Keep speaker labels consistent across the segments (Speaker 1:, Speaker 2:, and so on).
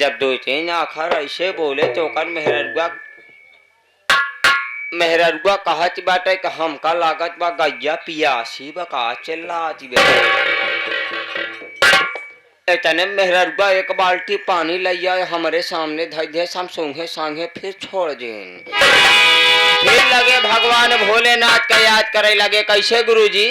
Speaker 1: जब दो तीन आखर ऐसे बोले तो कर मेहररुआ कहत बाटे कि हमका लागत बा गैया पियासी बा का चिल्लाती बे। इतने मेहररुआ एक बाल्टी पानी लैया हमारे सामने धइ दे हम सूंघे सांघे फिर छोड़ देन। फिर लगे भगवान भोलेनाथ का याद करे लगे कैसे गुरुजी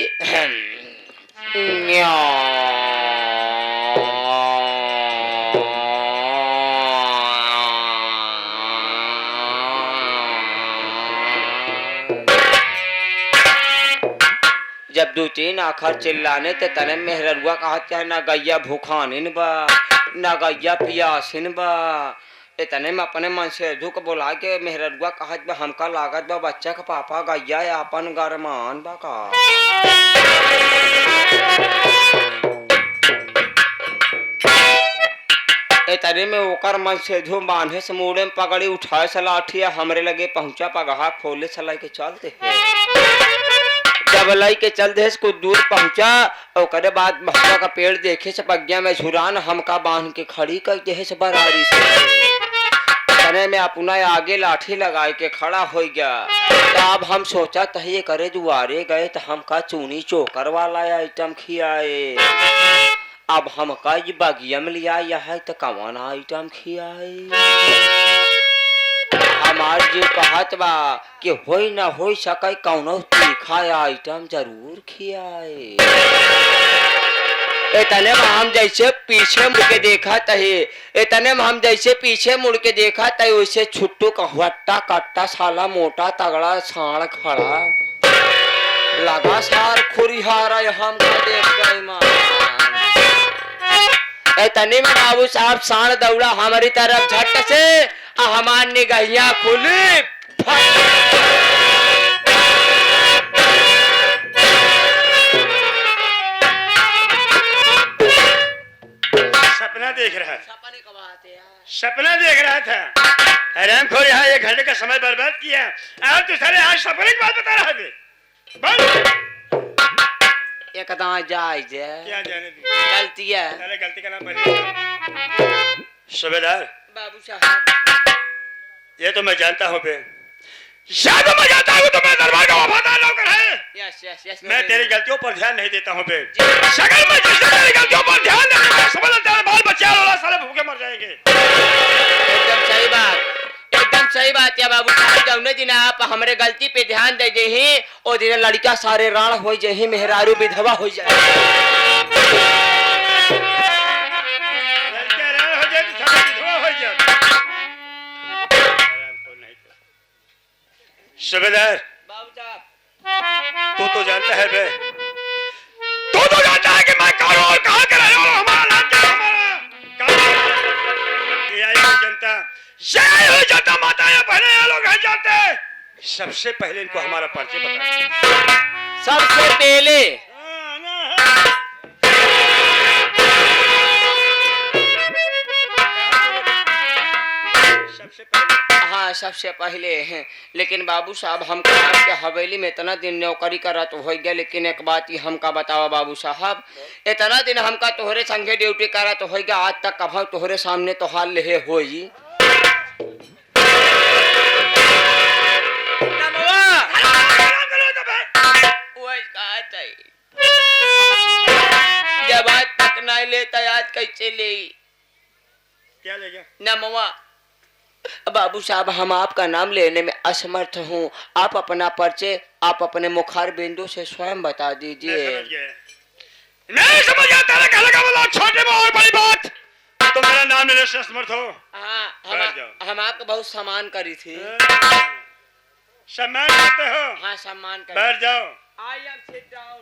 Speaker 1: जब दो तीन आखर चिल्लाने ते तने मेहररुआ कहत है ना गैया भूखानिन बा ना गैया पियासिन बा। इतने में अपने मन से झुक बोला के मेहररुआ कहत बा हमका लागत बा बच्चा का पापा गैया अपन गरमान बा का। इतने में ओकर मन से धो बांधे से मुड़े में पगड़ी उठाए से लाठी हमरे लगे पहुंचा पगहा खोले सलाई के चलते जब लाई के चल दे कुछ दूर पहुंचा और करे बाद भक्का का पेड़ देखे से पग्या में झुरान हमका बांध के खड़ी कर दे से बरारी से तने में अपना आगे लाठी लगाए के खड़ा हो गया। तब हम सोचा तहिए करे दुआरे गए तो हमका चूनी चोकर वाला आइटम खियाए। अब हमका ये बगिया में लिया यह तो कौन आइटम खियाए। हमार जो कहत बा कि होई ना होई सके कौनो तीखा आइटम जरूर खियाए। इतने में हम जैसे पीछे मुड़ के देखा तहे इतने में हम जैसे पीछे मुड़ के देखा तहे वैसे छुट्टू का हट्टा कट्टा साला मोटा तगड़ा साड़ खड़ा लगा सार खुरिहारा हम देख गए मां। इतने में बाबू साहब साड़ दौड़ा हमारी तरफ झट से हमार निगाहियां खुली
Speaker 2: सपना देख रहा था सपना देख रहा था हराम खोर यहाँ 1 घंटे का समय बर्बाद किया और तू सारे आज सपने की बात बता रहा है।
Speaker 1: एकदम जायज
Speaker 2: क्या जाने दी
Speaker 1: गलती है
Speaker 2: अरे गलती का नाम बता सूबेदार
Speaker 1: बाबू साहब
Speaker 2: ये तो मैं जानता हूँ बे शायद मैं जानता हूँ तो मैं दरबार का वफादार नौकर है।
Speaker 1: यस यस यस
Speaker 2: मैं तेरी गलतियों पर ध्यान नहीं देता हूँ बे शक्ल में जिसने तेरी गलतियों पर ध्यान नहीं दिया समझ ले तेरे बाल बच्चे और सारे भूखे मर जाएंगे।
Speaker 1: एकदम सही बात है बाबू साहब। जौने दिन आप हमारे गलती पे ध्यान दे दे ही और दिन लड़का सारे राण हो जाए मेहरारू विधवा हो जाए।
Speaker 2: सूबेदार
Speaker 1: बाबू साहब
Speaker 2: तू तो जानता है बे तू तो जानता है कि मैं कौन हूं और कहां का रहने वाला हमारा नाम क्या है हमारा कहां ये जनता माता या बहने ये लोग हैं जानते हैं। सबसे पहले इनको हमारा परिचय बता।
Speaker 1: सबसे पहले हाँ सबसे पहले हैं लेकिन बाबू साहब हमको आपके हवेली में इतना दिन नौकरी करा तो हो गया लेकिन एक बात ही हमका बतावा बाबू साहब इतना दिन हमका तोहरे संगे ड्यूटी करा तो हो गया आज तक कभी तोहरे सामने तो हाल ले होई जब आज तक नहीं लेता आज कैसे ले
Speaker 2: क्या ले गया
Speaker 1: नमवा। बाबू साहब हम आपका नाम लेने में असमर्थ हूँ आप अपना परिचय आप अपने मुखार बिंदु से स्वयं बता दीजिए।
Speaker 2: मैं समझ गया तेरे कहने का मतलब छोटे में और बड़ी बात तो मेरा नाम लेने से असमर्थ हो।
Speaker 1: हाँ हम आपका बहुत सम्मान करी थी।
Speaker 2: सम्मान करते हो?
Speaker 1: हाँ सम्मान कर।
Speaker 2: बैठ जाओ।
Speaker 1: I am sit down.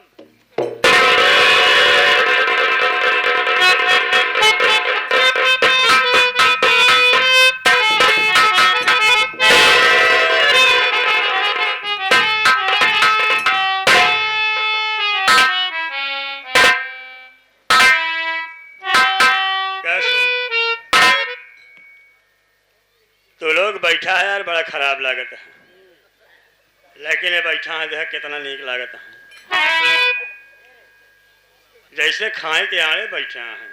Speaker 2: तो लोग बैठा है यार बड़ा खराब लागत है लेकिन ये बैठा है देख कितना नीक लागत है जैसे खाए के आड़े बैठा है।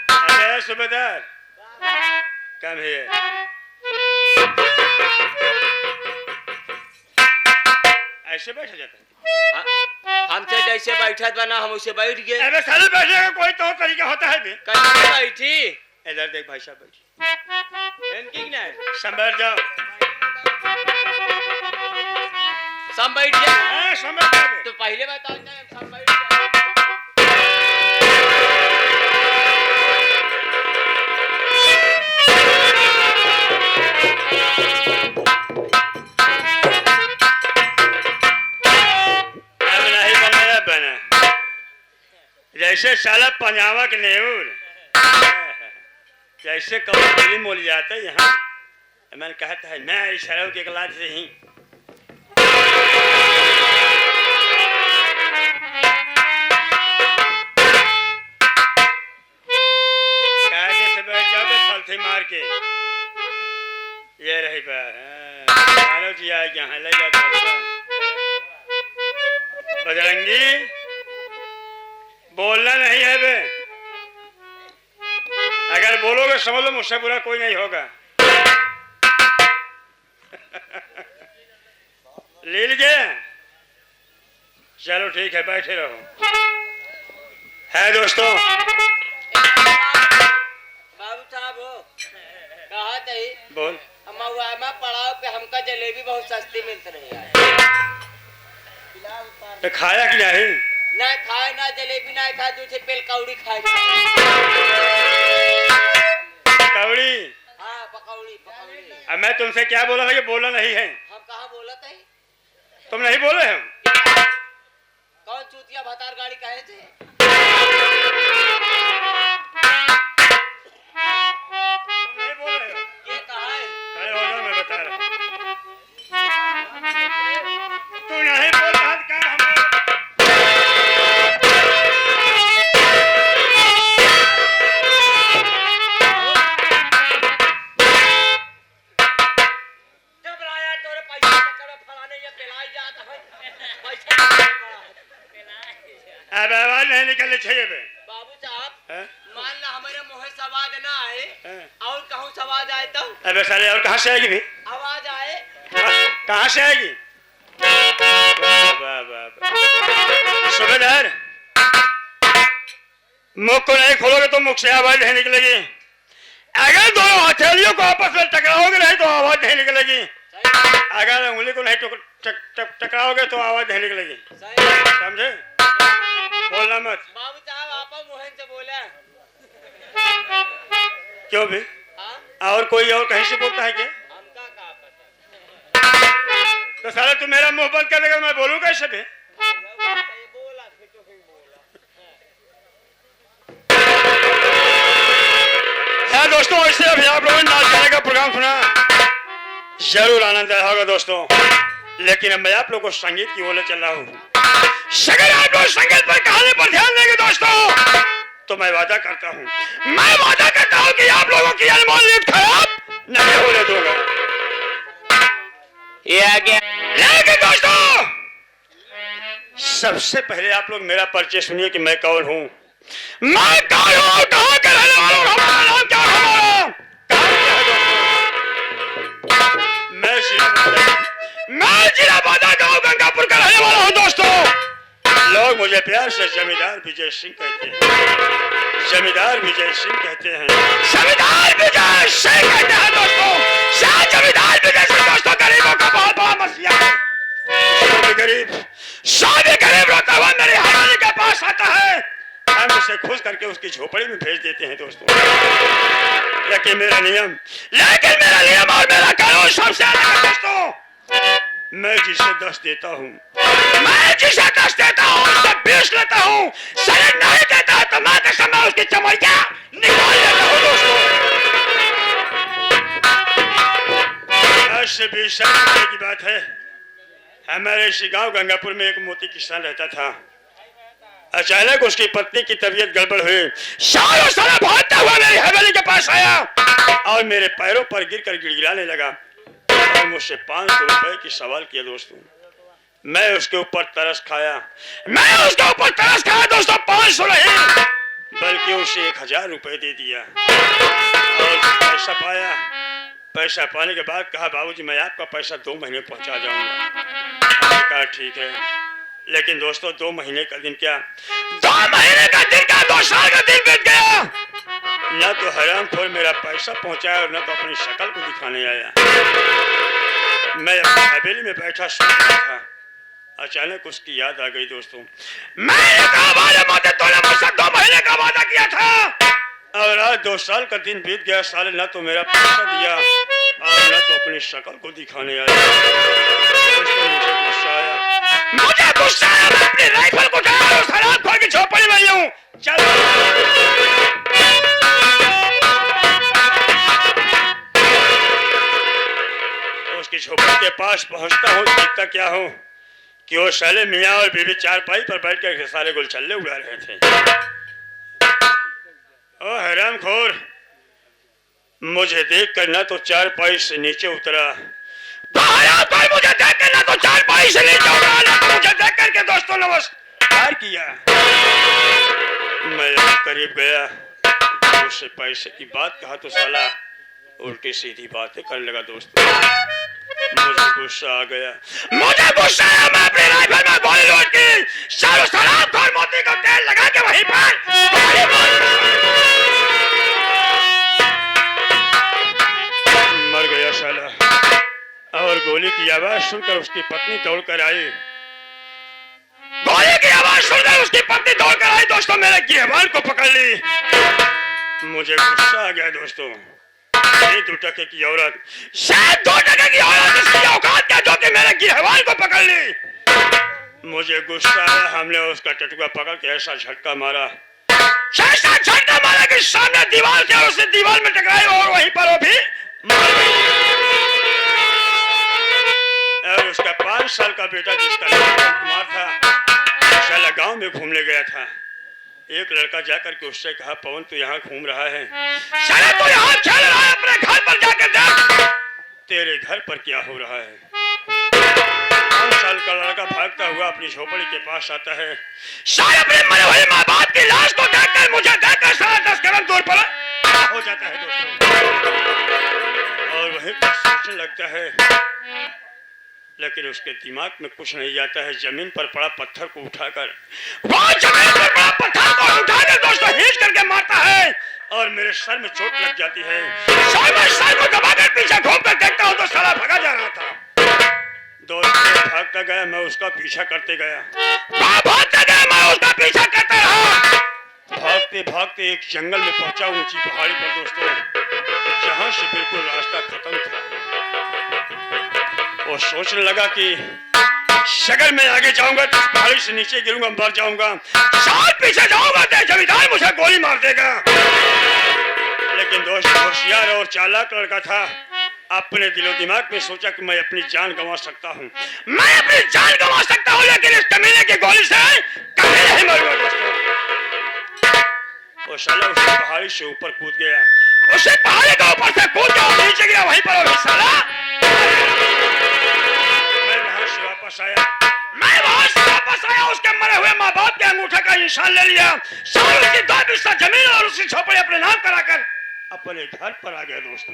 Speaker 2: अरे सूबेदार कम है। ऐसे बैठ जाता है।
Speaker 1: हमसे जैसे बैठत बना हम उसे बैठ गए।
Speaker 2: अबे साले बैठने का कोई तो तरीका होता है बे।
Speaker 1: कैसे बैठी?
Speaker 2: इधर देख भाई साहब बैठी।
Speaker 1: इनकी क्या है?
Speaker 2: संभल जाओ।
Speaker 1: सब बैठ गए।
Speaker 2: हाँ संभल जाओ।
Speaker 1: तो पहले बताओ ना सब बैठ गए।
Speaker 2: जैसे साला पंजाबा के नेऊर जैसे कभी मोल जाता है यहाँ मैंने कहता है मैं इशारों के कलाज से ही कायदे से बैठ जाओ फलथी मार के ये रही बात जी आ यहाँ ले जाता बजरंगी बोलना नहीं है बे। अगर बोलोगे समझ लो मुझसे बुरा कोई नहीं होगा। ले लीजिए। चलो ठीक है बैठे रहो। है दोस्तों
Speaker 1: बाबू साहब हो कहा थे
Speaker 2: बोल
Speaker 1: मैं पढ़ाओ पे हमका जलेबी बहुत सस्ती मिलती रही है।
Speaker 2: तो खाया कि नहीं?
Speaker 1: ना खाए ना जलेबी ना खाए दूसरे पेल कौड़ी खाए।
Speaker 2: कौड़ी?
Speaker 1: हाँ पकौड़ी पकौड़ी।
Speaker 2: अब मैं तुमसे क्या बोला था कि बोला नहीं है?
Speaker 1: हम कहाँ बोला थे?
Speaker 2: तुम नहीं बोले हो?
Speaker 1: कौन चूतिया भतार गाड़ी कहे थे?
Speaker 2: तुम नहीं बोल रहे हो?
Speaker 1: ये कहा है?
Speaker 2: खड़े हो जाओ मैं बता रहा हूँ। तू नहीं बोल रहा क्या हमारे अब आवाज नहीं निकलनी चाहिए बे।
Speaker 1: बाबू साहब
Speaker 2: हैं?
Speaker 1: मान ला हमारे मुँह सवाद ना आए और कहूँ सवाद आए तो
Speaker 2: अबे साले और कहाँ से आएगी भी?
Speaker 1: आवाज आए
Speaker 2: कहाँ से आएगी? सूबेदार मुख को नहीं खोलोगे तो मुख से आवाज नहीं निकलेगी। अगर दोनों हथेलियों को आपस में टकराओगे नहीं तो आवाज नहीं निकलेगी। अगर उंगली को नहीं टकराओगे तो आवाज नहीं निकलेगी। समझे? बोलना मत।
Speaker 1: बाबू साहब आप मोहन से बोला
Speaker 2: क्यों भी? और कोई और कहीं से बोलता है क्या?
Speaker 1: हमका का पता।
Speaker 2: तो साला तू मेरा मुंह बंद कर देगा मैं बोलूं कैसे भी?
Speaker 1: बोला फिर तो फिर
Speaker 2: बोला। दोस्तों ऐसे अभी आप लोगों ने नाच गाने का प्रोग्राम सुना जरूर आनंद आया होगा दोस्तों। लेकिन अब मैं आप लोगों को संगीत की ओर चल रहा हूँ। अगर आप लोग संगीत पर कहानी पर ध्यान देंगे दोस्तों तो मैं वादा करता हूँ कि आप लोगों की अनमोल नींद खराब नहीं होने दूंगा।
Speaker 1: ये आ गया।
Speaker 2: लेकिन दोस्तों सबसे पहले आप लोग मेरा परिचय सुनिए कि मैं कौन हूँ। मैं कौन हूँ, कहाँ का रहने वाला हूँ, हमारा नाम क्या है, मैं जिलाबादा गांव गंगापुर का रहने वाला हूँ दोस्तों। लोग मुझे प्यार से जमींदार विजय सिंह कहते हैं। जमींदार विजय सिंह कहते हैं। जमींदार विजय सिंह कहते हैं दोस्तों। शायद जमींदार विजय सिंह दोस्तों गरीबों का बहुत बड़ा मसीहा है। शादी गरीब रोता हुआ मेरी हवेली के पास आता है। हम उसे खुश करके उसकी झोपड़ी में भेज देते हैं दोस्तों। लेकिन मेरा नियम और मेरा कानून सबसे अलग है दोस्तों। मैं जिसे 10 देता हूँ उससे 20 लेता हूँ। शरीर नहीं देता तो मैं के समय उसकी चमड़िया निकाल लेता हूँ दोस्तों। ऐसे 20 साल की बात है। हमारे इसी गांव गंगापुर में एक मोती किसान रहता था। अचानक उसकी पत्नी की तबीयत गड़बड़ हुई। सारा भागता हुआ मेरी हवेली के पास आया और मेरे पैरों पर गिरकर गिड़गिड़ाने लगा और मुझसे 500 रुपए की सवाल किया दोस्तों। मैं उसके ऊपर तरस खाया दोस्तों। 500 नहीं बल्कि उसे 1000 रुपए दे दिया और पैसा पाया पैसा पाने के बाद कहा बाबूजी मैं आपका पैसा 2 महीने पहुंचा जाऊंगा। मैंने कहा ठीक है। लेकिन दोस्तों 2 महीने का दिन क्या, 2 महीने का दिन क्या, 2 साल का दिन बीत गया। न तो हरामखोर मेरा पैसा पहुंचाया और न तो अपनी शक्ल को दिखाने आया। मैं अपनी हवेली में बैठा सोच रहा था, अचानक उसकी याद आ गई। दोस्तों मैंने कहा तूने मुझसे 2 महीने का वादा किया था और आज 2 साल का दिन बीत गया। साले न तो मेरा पैसा दिया और न तो अपनी शक्ल को दिखाने आया। दोस्तों मुझे गुस्सा आया, मैं अपनी राइफल को उठाया और उस हरामखोर की झोपड़ी में यूं चल। उसकी झोपड़ी के पास पहुंचता हूँ, देखता क्या हूँ कि वो साले मियाँ और बीवी चारपाई पर बैठ कर सारे गुलछल्ले उड़ा रहे थे। ओ हरामखोर मुझे देखकर ना तो चारपाई से नीचे उतरा, मुझे देखकर ना तो चारपाई से नीचे उतरा, ना तो मुझे देखकर के दोस्तों नमस्कार किया। मैं करीब गया, उससे पैसे की बात कहा तो साला उल्टी सीधी बातें करने लगा। दोस्तों मुझे गुस्सा आ गया, मैं अपनी राइफल में गोली लोड की, सालों सलाम और मोती का तेल लगा के वहीं पर मर गया साला। और गोली की आवाज सुनकर उसकी पत्नी दौड़कर आई। दोस्तों मेरे गिरबान को पकड़ ली। मुझे गुस्सा आ गया। दोस्तों 2 टके की औरत, शायद 2 टके की औरत इसकी औकात क्या जो कि मेरे गिरबान को पकड़ ली। मुझे गुस्सा आया, हमने उसका टटुआ पकड़ के ऐसा झटका मारा कि सामने दीवार से उसे दीवार में टकराई और वहीं पर वो भी मर गई। और उसका 5 साल का बेटा जिसका नाम कुमार था, साला गांव में घूमने गया था। एक लड़का जाकर के उससे कहा पवन तू यहाँ घूम रहा है, साला तू यहाँ खेल रहा है, अपने घर पर जाकर देख तेरे घर पर क्या हो रहा है। 5 साल का लड़का भागता हुआ अपनी झोपड़ी के पास आता है, साला अपने मरे हुए माँ बाप की लाश को देखकर मुझे देखकर साला 10 कदम दूर पर हो जाता है। दोस्तों और वहीं पर सोचने लगता है, लेकिन उसके दिमाग में कुछ नहीं जाता है। जमीन पर पड़ा पत्थर को उठाकर दोस्तों हिंच करके मारता है और मेरे सर में चोट लग जाती है। सर को दबाकर पीछे घूम कर देखता हूँ तो साला भागा जा रहा था। दोस्तों भागता गया, मैं उसका पीछा करते गया, मैं उसका पीछा करता रहा। भागते भागते एक जंगल में पहुंचा, ऊंची पहाड़ी पर दोस्तों, जहां से बिल्कुल रास्ता खत्म था। वो सोचने लगा कि अगर मैं आगे जाऊंगा तो पहाड़ी से नीचे गिरूंगा, मर जाऊंगा, साल पीछे जाऊंगा तो जमींदार मुझे गोली मार देगा। लेकिन दोस्त होशियार और चालाक लड़का था, अपने दिलो दिमाग में सोचा कि मैं अपनी जान गंवा सकता हूँ, लेकिन इस कमीने की गोली से कभी नहीं मरूंगा। दोस्तों वो साला उस पहाड़ी से ऊपर कूद गया, उसे पहाड़ी के ऊपर से कूद गया और नीचे गिरा। वहीं पर वो साला मैं वहां से वापस आया, उसके मरे हुए माँ बाप के अंगूठे का निशान ले लिया, उसकी 2 बिस्सा जमीन और उसकी झोपड़ी अपने नाम कराकर अपने घर पर आ गया। दोस्तों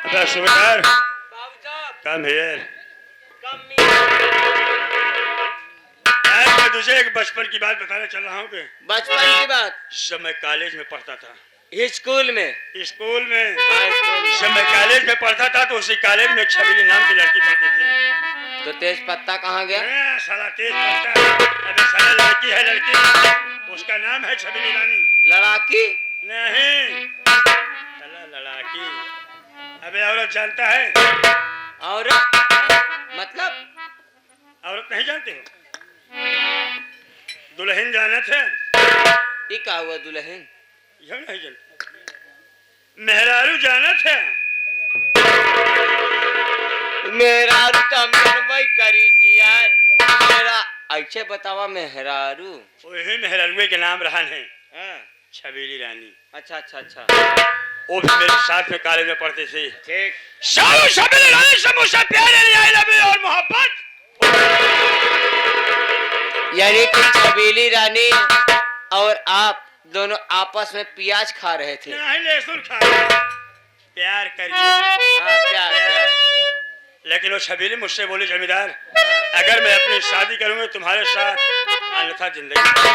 Speaker 2: अबे सुबेदार कम हियर, मैं तुझे एक बचपन की बात बताने चल रहा हूँ।
Speaker 1: बचपन की बात?
Speaker 2: जब मैं कॉलेज में पढ़ता था,
Speaker 1: स्कूल में
Speaker 2: जब मैं कॉलेज में पढ़ता था तो उसी कॉलेज में छबीली नाम की लड़की पढ़ती थी।
Speaker 1: तो तेज पत्ता कहाँ गया?
Speaker 2: साला तेज पत्ता, अबे साला लड़की है, लड़की, उसका नाम है छबीली रानी।
Speaker 1: लड़ाकी
Speaker 2: नहीं, साला लड़ाकी। अबे औरत जानता है?
Speaker 1: औरत मतलब?
Speaker 2: औरत नहीं जानते हो? दुल्हन जाना थे?
Speaker 1: ये क्या हुआ दुल्हन?
Speaker 2: यह नहीं जानते? मेहरारू जाना थे?
Speaker 1: मेहरारू तो वही करी थी यार। मेरा ऐसे बतावा मेहरारू,
Speaker 2: वही मेहरारू के नाम रहन है।
Speaker 1: हाँ।
Speaker 2: छबीली रानी।
Speaker 1: अच्छा अच्छा अच्छा,
Speaker 2: वो भी मेरे साथ में कॉलेज में पढ़ती थी।
Speaker 1: ठीक।
Speaker 2: छबीली रानी से मुझसे प्यार और मोहब्बत,
Speaker 1: यानी कि छबीली रानी और आप दोनों आपस में प्याज खा रहे थे?
Speaker 2: नहीं, लहसुन खा रहे। प्यार करिए।
Speaker 1: हाँ, प्यार।
Speaker 2: लेकिन वो छबीली मुझसे बोली, जमींदार अगर मैं अपनी शादी करूंगा तुम्हारे साथ, अन्यथा जिंदगी नहीं।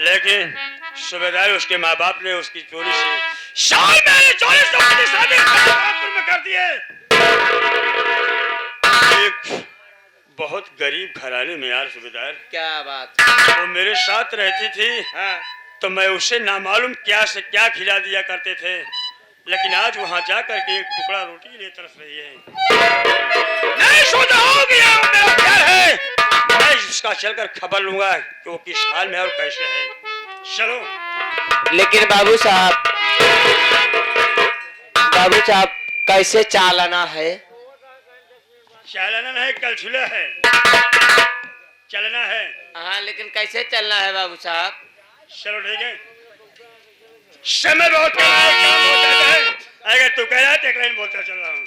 Speaker 2: लेकिन सूबेदार उसके माँ बाप ने उसकी चोरी से साल में 40 की शादी कानपुर में कर दिए। एक बहुत गरीब घराने में यार सूबेदार,
Speaker 1: क्या बात।
Speaker 2: वो मेरे साथ रहती थी।
Speaker 1: हाँ।
Speaker 2: तो मैं उसे नामालूम क्या से क्या खिला दिया करते थे, लेकिन आज वहां जाकर के एक टुकड़ा रोटी के लिए तरस रही है। नहीं सोचा हो गया मेरा प्यार है, मैं इसका चलकर खबर लूंगा कि वो किस हाल में और कैसे है। चलो।
Speaker 1: लेकिन बाबू साहब कैसे चालाना है?
Speaker 2: चालना नहीं, कलछुला है, चलना है।
Speaker 1: हाँ, लेकिन कैसे चलना है बाबू साहब?
Speaker 2: चलो ठीक है, समय बहुत कम है, काम हो जाता है। अगर तू कह रहा है तो एक लाइन बोलता चल रहा हूँ।